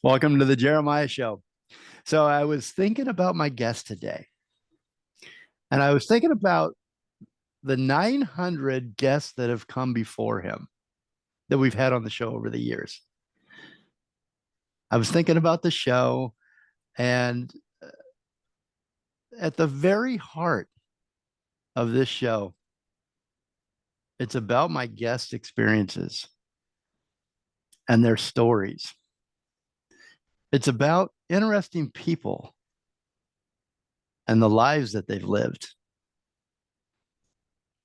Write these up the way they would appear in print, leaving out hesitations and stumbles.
Welcome to the Jeremiah Show. So I was thinking about my guest today, and I was thinking about the 900 guests that have come before him that we've had on the show over the years. I was thinking about the show, and at the very heart of this show, it's about my guest experiences and their stories. It's about interesting people and the lives that they've lived.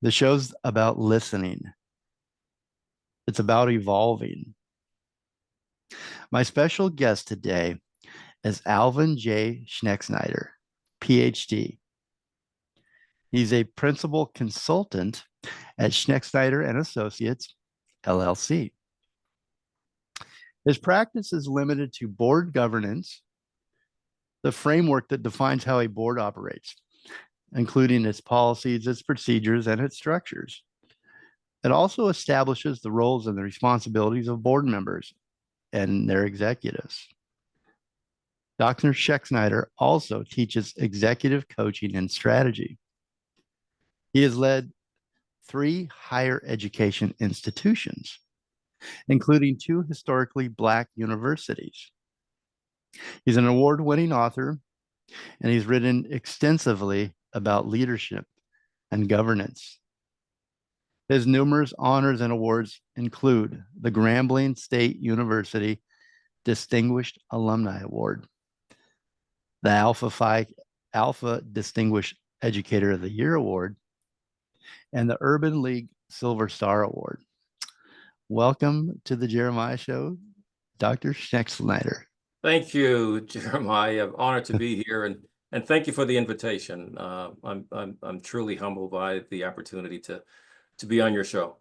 The show's about listening. It's about evolving. My special guest today is ALVIN J. SCHEXNIDER, PhD. He's a principal consultant at SCHEXNIDER and Associates, LLC. His practice is limited to board governance, the framework that defines how a board operates, including its policies, its procedures, and its structures. It also establishes the roles and the responsibilities of board members and their executives. Dr. SCHEXNIDER also teaches executive coaching and strategy. He has led 3 higher education institutions, including 2 historically Black universities. He's an award-winning author, and he's written extensively about leadership and governance. His numerous honors and awards include the Grambling State University Distinguished Alumni Award, the Alpha Distinguished Educator of the Year Award, and the Urban League Silver Star Award. Welcome to the Jeremiah Show, Dr. SCHEXNIDER. Thank you, Jeremiah. I'm honored to be here, and thank you for the invitation. I'm truly humbled by the opportunity to be on your show.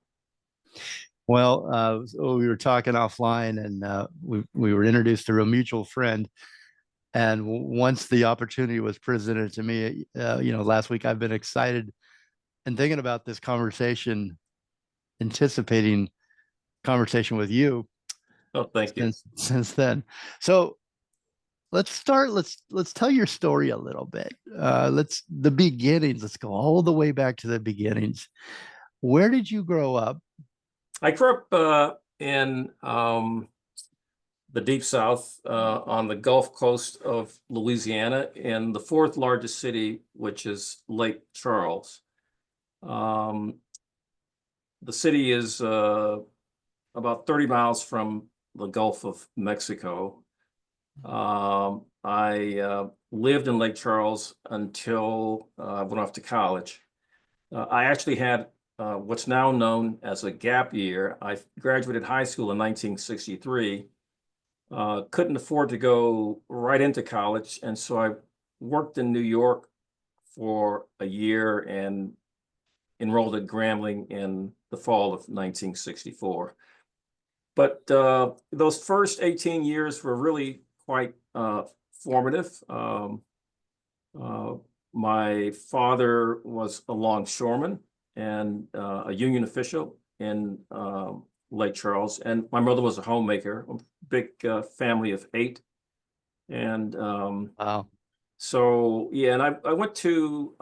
Well, we were talking offline, and we were introduced through a mutual friend. And once the opportunity was presented to me, last week, I've been excited and thinking about this conversation, anticipating conversation with you. Oh, thank you. Since then. So let's start. Let's tell your story a little bit. The beginnings. Let's go all the way back to the beginnings. Where did you grow up? I grew up in the Deep South, on the Gulf Coast of Louisiana, in the 4th largest city, which is Lake Charles. The city is about 30 miles from the Gulf of Mexico. I lived in Lake Charles until I went off to college. I actually had what's now known as a gap year. I graduated high school in 1963. Couldn't afford to go right into college, and so I worked in New York for a year and enrolled at Grambling in the fall of 1964. But those first 18 years were really quite formative. My father was a longshoreman and a union official in Lake Charles, and my mother was a homemaker, a big family of 8. And Wow. so, yeah, and I went to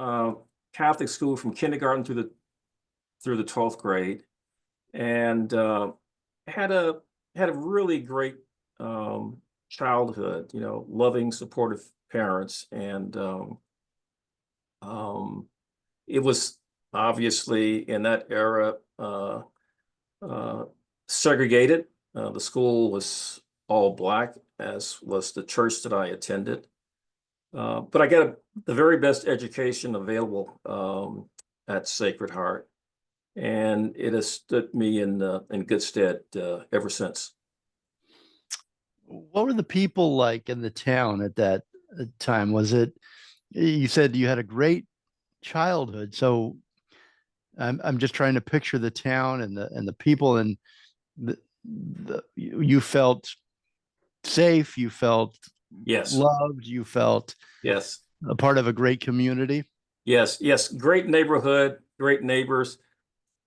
Catholic school from kindergarten through the 12th grade, and had a really great childhood, loving, supportive parents. And it was obviously in that era segregated. The school was all Black, as was the church that I attended. But I got the very best education available at Sacred Heart, and it has stood me in good stead ever since. What were the people like in the town at that time? You said you had a great childhood, so I'm just trying to picture the town and the people, and you felt safe, you felt Yes. loved, you felt Yes. a part of a great community. Yes. Great neighborhood, great neighbors.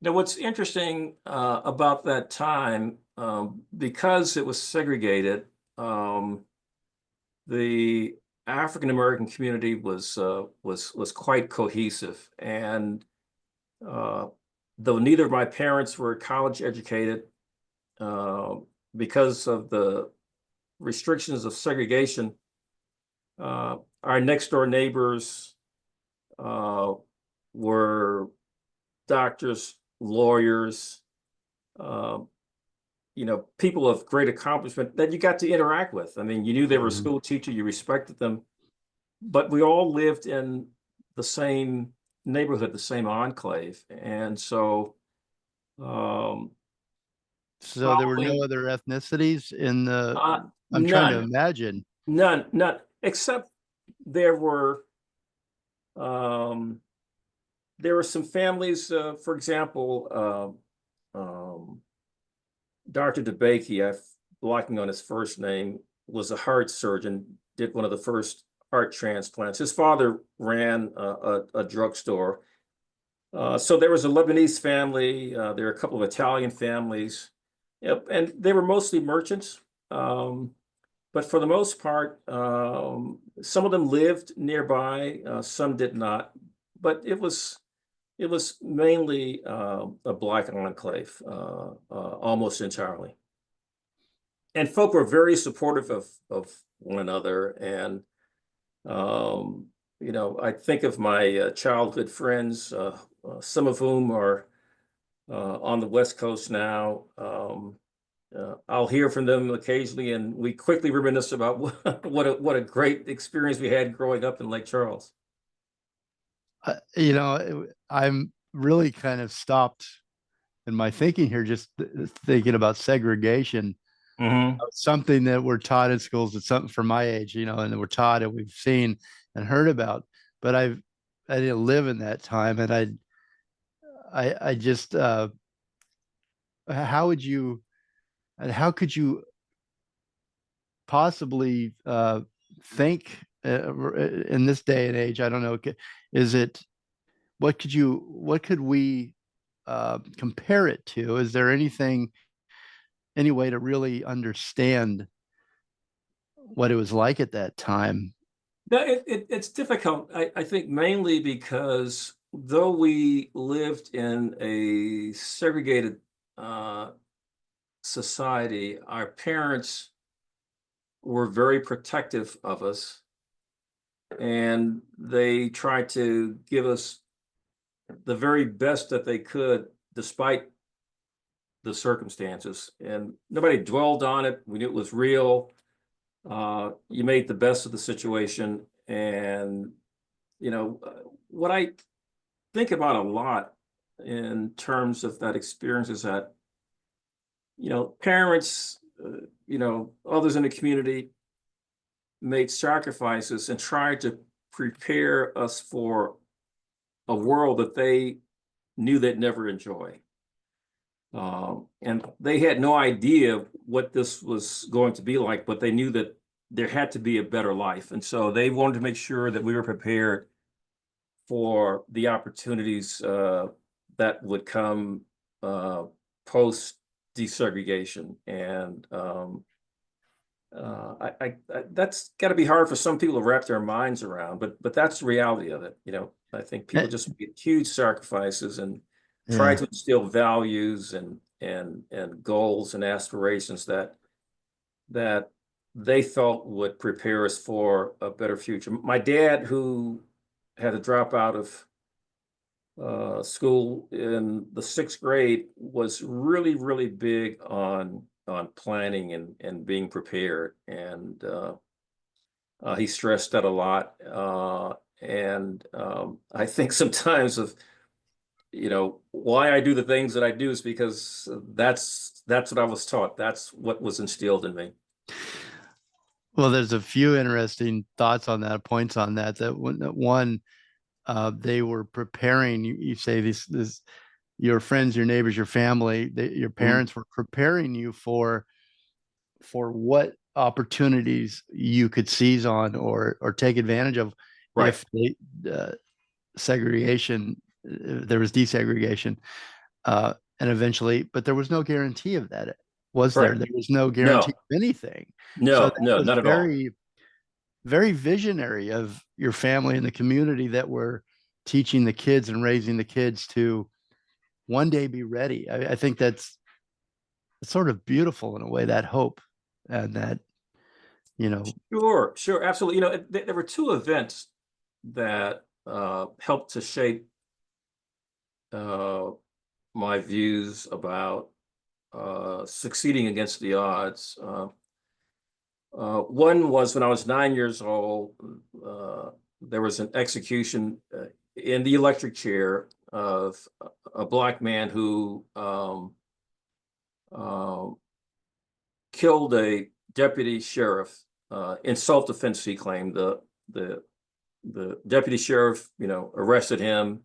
What's interesting about that time, because it was segregated, the African American community was quite cohesive, and though neither of my parents were college educated, uh, because of the restrictions of segregation, our next door neighbors uh, were doctors, lawyers, uh, people of great accomplishment that you got to interact with. I mean, you knew they were a Mhm. school teacher, you respected them, but we all lived in the same neighborhood, the same enclave. And so, um, So there were following, no other ethnicities in the, I'm trying to none, imagine. none, except there were, um, there were some families, for example, Dr. DeBakey, I'm blocking on his first name, was a heart surgeon, did one of the first heart transplants. His father ran a drugstore. So there was a Lebanese family, there were a couple of Italian families, yep, and they were mostly merchants. Um, but for the most part, some of them lived nearby, some did not. But it was mainly a black enclave, almost entirely. And folk were very supportive of one another. And I think of my childhood friends, some of whom are on the West Coast now. I'll hear from them occasionally, and we quickly reminisce about what a great experience we had growing up in Lake Charles. I'm really kind of stopped in my thinking here, just thinking about segregation. Hmm. Something that we're taught in schools. It's something for my age, and we're taught and we've seen and heard about. But I didn't live in that time, and I just how would you and how could you possibly think in this day and age? I don't know. Is it what could we compare it to? Is there any way to really understand what it was like at that time? No, it's difficult. I think mainly because though we lived in a segregated uh, society, our parents were very protective of us, and they tried to give us the very best that they could, despite the circumstances. And nobody dwelled on it. We knew it was real. You made the best of the situation, and what I think about a lot in terms of that experience is that, parents, others in the community made sacrifices and tried to prepare us for a world that they knew they'd never enjoy. And they had no idea what this was going to be like, but they knew that there had to be a better life. And so they wanted to make sure that we were prepared for the opportunities that would come post desegregation. And that's got to be hard for some people to wrap their minds around, but that's the reality of it. I think people Eh, just make huge sacrifices and try Yeah. to instill values and goals and aspirations that they felt would prepare us for a better future. My dad, who had to drop out of school in the sixth grade, was really, really big on planning and being prepared. And he stressed that a lot. And I think sometimes of why I do the things that I do is because that's what I was taught. That's what was instilled in me. Well, there's a few interesting thoughts on that, points on that. One, they were preparing. You say this, your friends, your neighbors, your family, your Mhm. parents were preparing you for what opportunities you could seize on or take advantage of Right. if uh, segregation, there was desegregation, and eventually, but there was no guarantee of that. was there? Correct. There was no guarantee No, of anything. So no, that no, was not at all. very, very visionary of your family and the community that were teaching the kids and raising the kids to one day be ready. I think that's sort of beautiful in a way, that hope and that, you know, Sure, sure, absolutely. You know, there were two events that helped to shape uh, my views about succeeding against the odds. One was when I was 9 years old. There was an execution in the electric chair of a black man who uh, killed a deputy sheriff in self-defense. He claimed the the deputy sheriff, arrested him.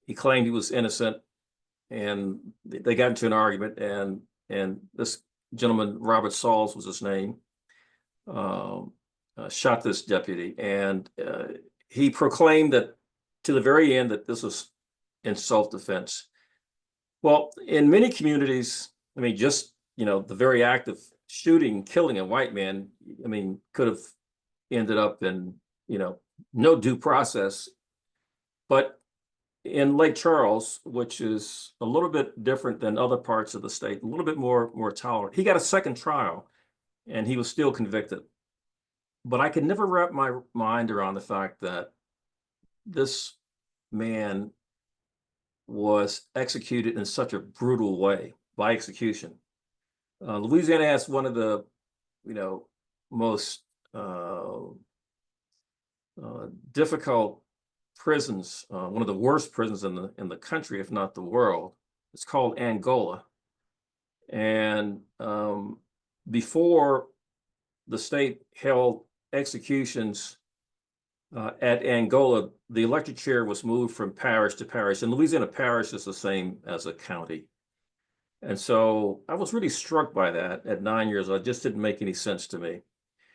He claimed he was innocent, and they got into an argument. And this gentleman, Robert Sauls was his name, um, shot this deputy, and he proclaimed that to the very end that this was in self-defense. Well, in many communities, I mean, just the very act of shooting, killing a white man, I mean, could have ended up in no due process. But in Lake Charles, which is a little bit different than other parts of the state, a little bit more tolerant, he got a second trial, and he was still convicted. But I could never wrap my mind around the fact that this man was executed in such a brutal way by execution. Louisiana has one of the, most uh, difficult prisons, one of the worst prisons in the country, if not the world. It's called Angola, and before the state held executions at Angola, the electric chair was moved from parish to parish, and Louisiana parish is the same as a county. And so I was really struck by that at 9 years old. It just didn't make any sense to me.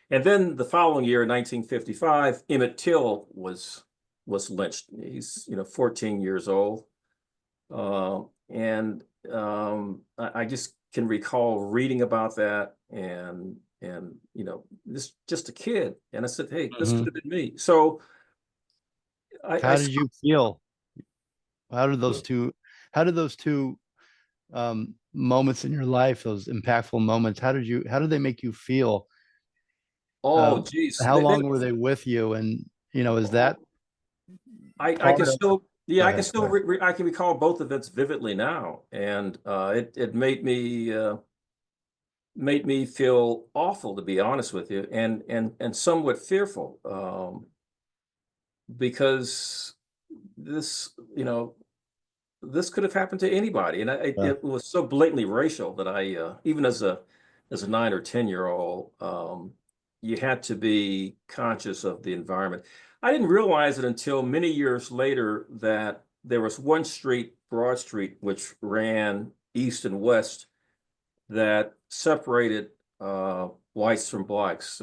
And then the following year, 1955, Emmett Till was lynched. He's 14 years old, and I just can recall reading about that, and this just a kid, and I said, hey, this could mhm. have been me. So I How did you feel? How did those two, how did those two moments in your life, those impactful moments, how did they make you feel? oh geez, How long were they with you? And, is that I part can of, still, yeah, go I can ahead, go still ahead. I can recall both events vividly now, and it made me feel awful, to be honest with you, and somewhat fearful, because this this could have happened to anybody, and Yeah. it was so blatantly racial that I even as a 9 or 10 year old, you had to be conscious of the environment. I didn't realize it until many years later that there was one street, Broad Street, which ran east and west, that separated whites from blacks.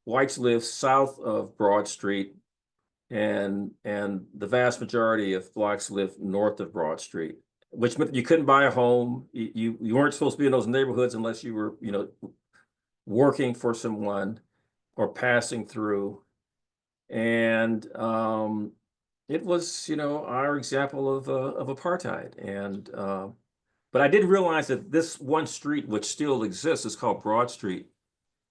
Whites lived south of Broad Street, and the vast majority of blacks lived north of Broad Street, which meant you couldn't buy a home. You weren't supposed to be in those neighborhoods unless you were working for someone or passing through. And it was our example of apartheid. And but I didn't realize that this one street, which still exists, is called Broad Street.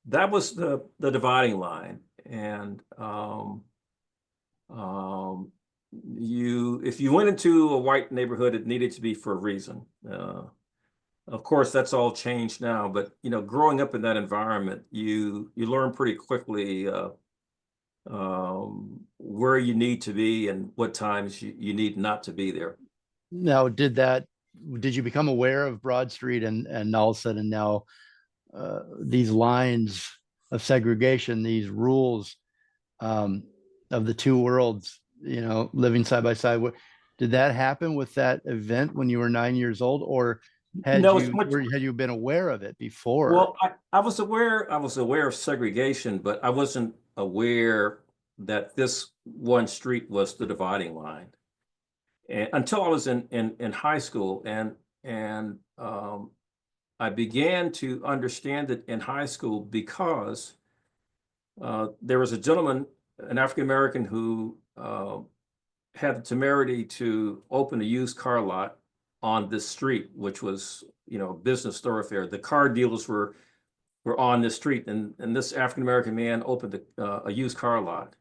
That was the dividing line. And um, if you went into a white neighborhood, it needed to be for a reason. Of course, that's all changed now, but growing up in that environment, you learn pretty quickly where you need to be and what times you need not to be there. Now, did you become aware of Broad Street and all of a sudden now these lines of segregation, these rules um, of the two worlds, living side by side? Did that happen with that event when you were 9 years old, or No, it's much. had you been aware of it before? Well, I was aware of segregation, but I wasn't aware that this one street was the dividing line. And until I was in high school, and I began to understand it in high school because there was a gentleman, an African American, who had the temerity to open a used car lot on this street, which was, a business thoroughfare. The car dealers were on this street, and this African American man opened a used car lot.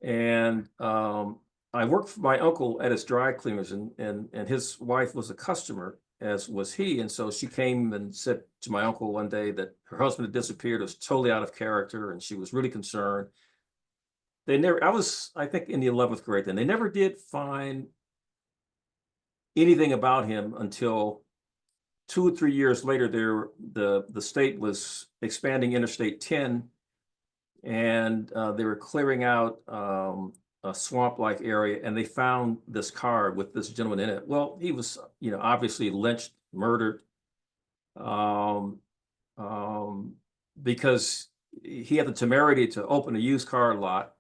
And I worked for my uncle at his dry cleaners, and his wife was a customer, as was he. And so she came and said to my uncle one day that her husband had disappeared, was totally out of character, and she was really concerned. I was, I think, in the 11th grade then. They never did find anything about him until 2 or 3 years later. The state was expanding Interstate 10, and they were clearing out a swamp-like area, and they found this car with this gentleman in it. Well, he was, obviously lynched, murdered, um, because he had the temerity to open a used car lot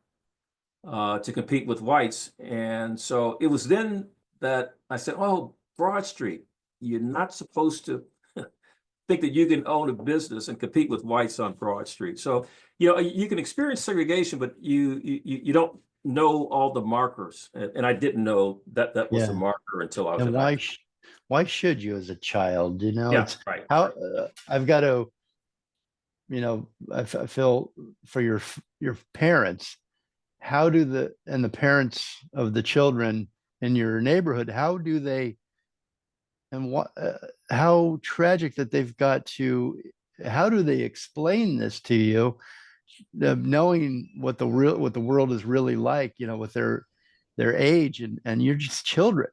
to compete with whites. And so it was then that I said, oh, Broad Street, you're not supposed to think that you can own a business and compete with whites on Broad Street. So, you can experience segregation, but you don't know all the markers. And I didn't know that that was the Yeah. marker until I was And in high school. why should you as a child? Yeah, It's right. how I've got to, I feel for your parents. How do the parents of the children in your neighborhood, how do they, and what how tragic that they've got to, how do they explain this to you, knowing what the world is really like, with their age, and you're just children.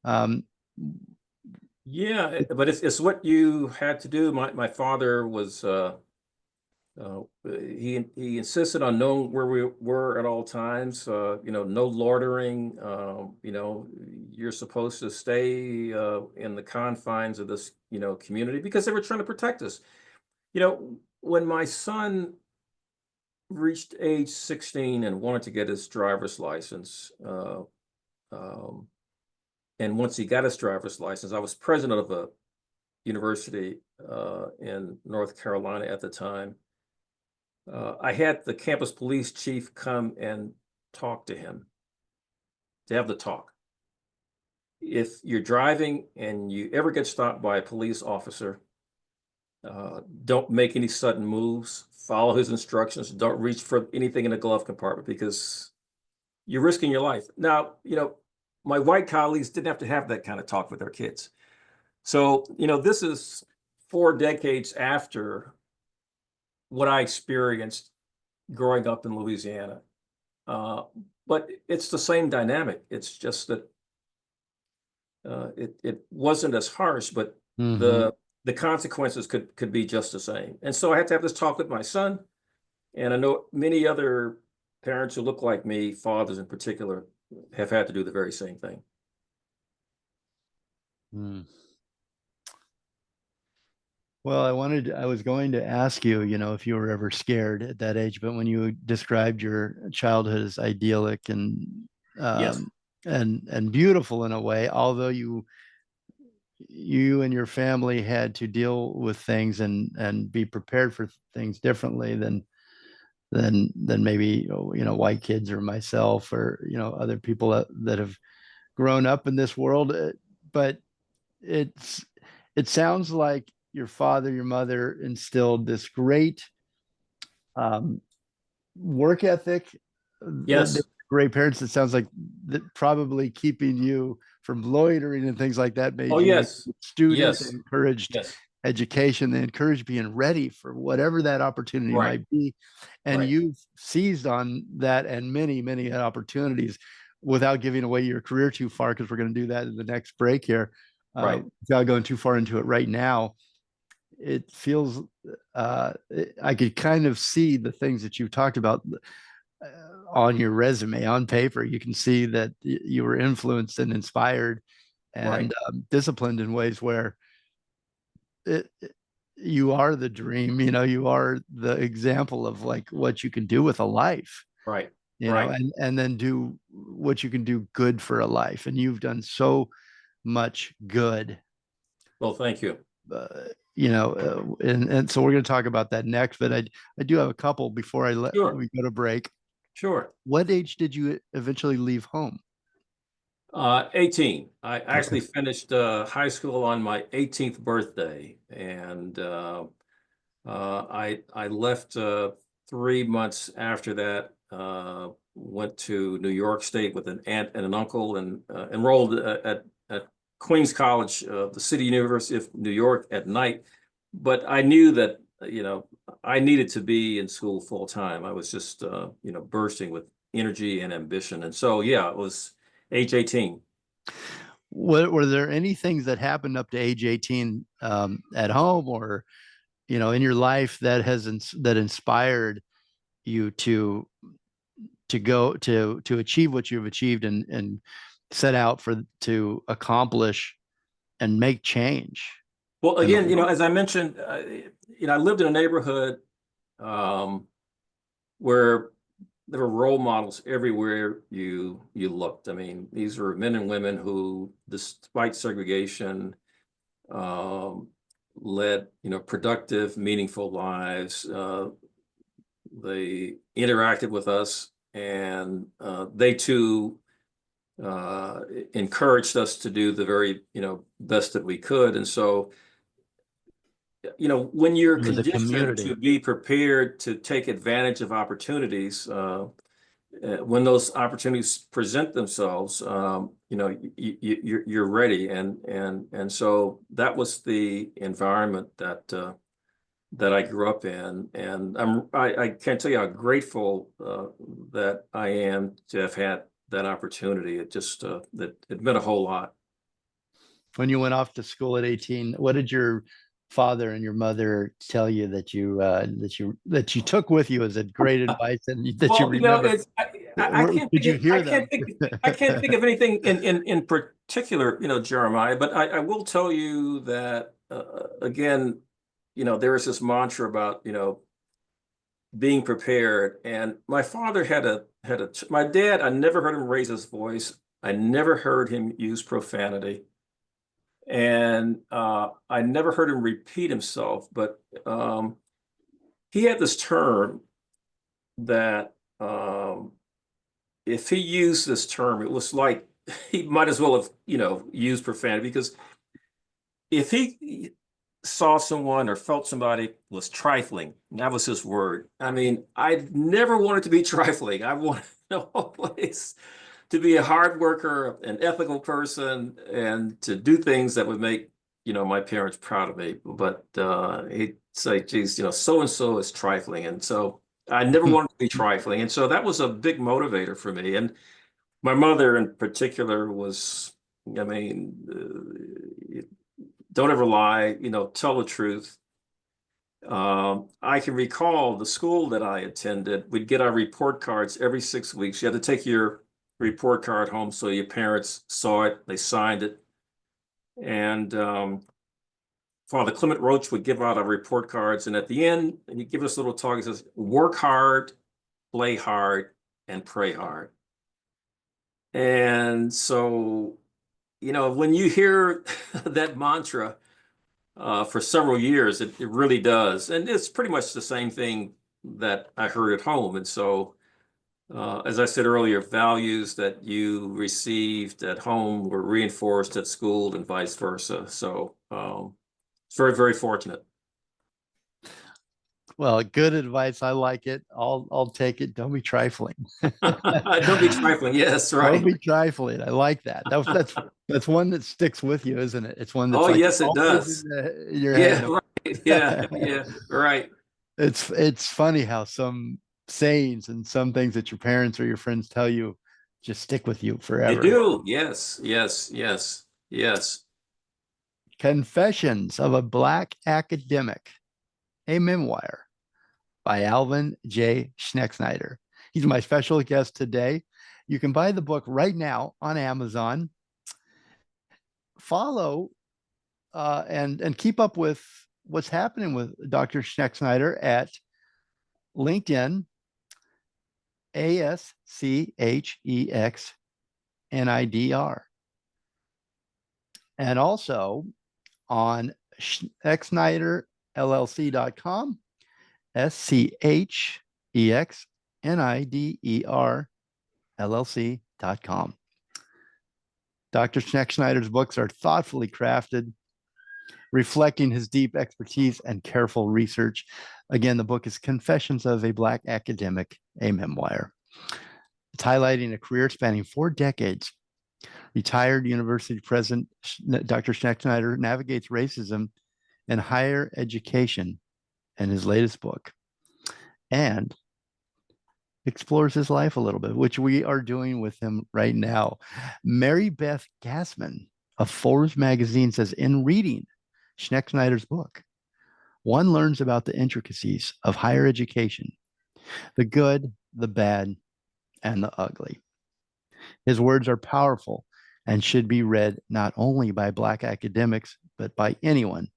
um Yeah, but it's what you had to do. My father was he insisted on knowing where we were at all times. No loitering. You're supposed to stay in the confines of this, community, because they were trying to protect us. When my son reached age 16 and wanted to get his driver's license, um, and once he got his driver's license, I was president of a university in North Carolina at the time. I had the campus police chief come and talk to him, to have the talk. If you're driving and you ever get stopped by a police officer, don't make any sudden moves. Follow his instructions. Don't reach for anything in the glove compartment, because you're risking your life. Now, my white colleagues didn't have to have that kind of talk with their kids. So, this is 4 decades after what I experienced growing up in Louisiana. But it's the same dynamic. It's just that it wasn't as harsh, but mhm. the consequences could be just the same. And so I had to have this talk with my son. And I know many other parents who look like me, fathers in particular, have had to do the very same thing. Mm. Well, I was going to ask you, if you were ever scared at that age, but when you described your childhood as idyllic Yes, um, and beautiful in a way, although you and your family had to deal with things and be prepared for things differently than maybe, white kids or myself, or other people that have grown up in this world. But it's it sounds like your father, your mother instilled this great um, work ethic. They're yes. great parents. It sounds like that probably keeping you from loitering and things like that Oh, made you a yes, good student. They yes, encouraged yes. education. They encouraged being ready for whatever that opportunity Right, might be. And right, you've seized on that and many, many opportunities without giving away your career too far, because we're going to do that in the next break here. right, Without going too far into it right now, it feels I could kind of see the things that you talked about on your resume on paper. You can see that you were influenced and inspired right, and disciplined in ways where you are the dream. You are the example of like what you can do with a life. right, right. And then do what you can do good for a life. And you've done so much good. Well, thank you. and so we're going to talk about that next. But I do have a couple before Sure, we go to break. sure. What age did you eventually leave home? 18. I Okay. actually finished high school on my 18th birthday, and I left 3 months after that. Went to New York State with an aunt and an uncle, and enrolled at Queens College, the City University of New York at night. But I knew that I needed to be in school full time. I was just bursting with energy and ambition, and so yeah, it was age 18. What were there any things that happened up to age 18 at home or in your life that that inspired you to go to achieve what you've achieved and set out for to accomplish and make change Well, in the again, world? as I mentioned, I lived in a neighborhood um, where there were role models everywhere you looked. I mean, these were men and women who, despite segregation, um, led productive, meaningful lives. They interacted with us, and they too uh, encouraged us to do the very best that we could. And so when you're It was a conditioned community. to be prepared to take advantage of opportunities, when those opportunities present themselves, you're ready, and so that was the environment that I grew up in, and I can't tell you how grateful that I am to have had that opportunity. It just that it meant a whole lot. When you went off to school at 18, what did your father and your mother tell you that you took with you as a great advice and that you Well, remember? it's I can't Did think you of hear them? I can't think of anything in particular, Jeremiah. But I will tell you that again, there is this mantra about being prepared. And my father had a my dad. I never heard him raise his voice. I never heard him use profanity, and I never heard him repeat himself. But he had this term that. If he used this term, it was like he might as well have, used profanity, because if he saw someone or felt somebody was trifling, that was his word. I mean, I never wanted to be trifling. I wanted always to be a hard worker, an ethical person, and to do things that would make, my parents proud of me. But he'd say, geez, so and so is trifling. And so I never wanted to be trifling. And so that was a big motivator for me. And my mother in particular was, I mean, don't ever lie, tell the truth. I can recall the school that I attended, we'd get our report cards every 6 weeks. You had to take your report card home so your parents saw it, they signed it. And Father Clement Roach would give out our report cards. And at the end, he'd give us a little talk. He says, work hard, play hard, and pray hard. And so, when you hear that mantra for several years, it really does. And it's pretty much the same thing that I heard at home. And so, as I said earlier, values that you received at home were reinforced at school and vice versa. So, it's very, very fortunate. Well, good advice. I like it. I'll take it. Don't be trifling. Don't be trifling. Yes, Don't right. be trifling. I like that. That's one that sticks with you, isn't it? It's one that's Oh, like yes, it always does. in your Yeah, head. right. Yeah, yeah, right. It's funny how some sayings and some things that your parents or your friends tell you just stick with you They forever. do. Yes, yes, yes, yes. Confessions of a Black Academic, a memoir by ALVIN J. SCHEXNIDER. He's my special guest today. You can buy the book right now on Amazon. Follow and keep up with what's happening with Dr. SCHEXNIDER at LinkedIn, ASCHEXNIDR, and also on SCHEXNIDERLLC.com, SCHEXNIDERLLC.com. Dr. Schneckschneider's books are thoughtfully crafted, reflecting his deep expertise and careful research. Again, the book is Confessions of a Black Academic, a Memoir. It's highlighting a career spanning 4 decades. Retired university president Dr. Schneckschneider navigates racism and higher education in his latest book and explores his life a little bit, which we are doing with him right now. Marybeth Gasman of Forbes magazine says, in reading Schneckschneider's book, one learns about the intricacies of higher education, the good, the bad, and the ugly. His words are powerful and should be read not only by Black academics, but by anyone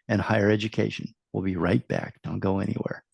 in higher education. We'll be right back. Don't go anywhere.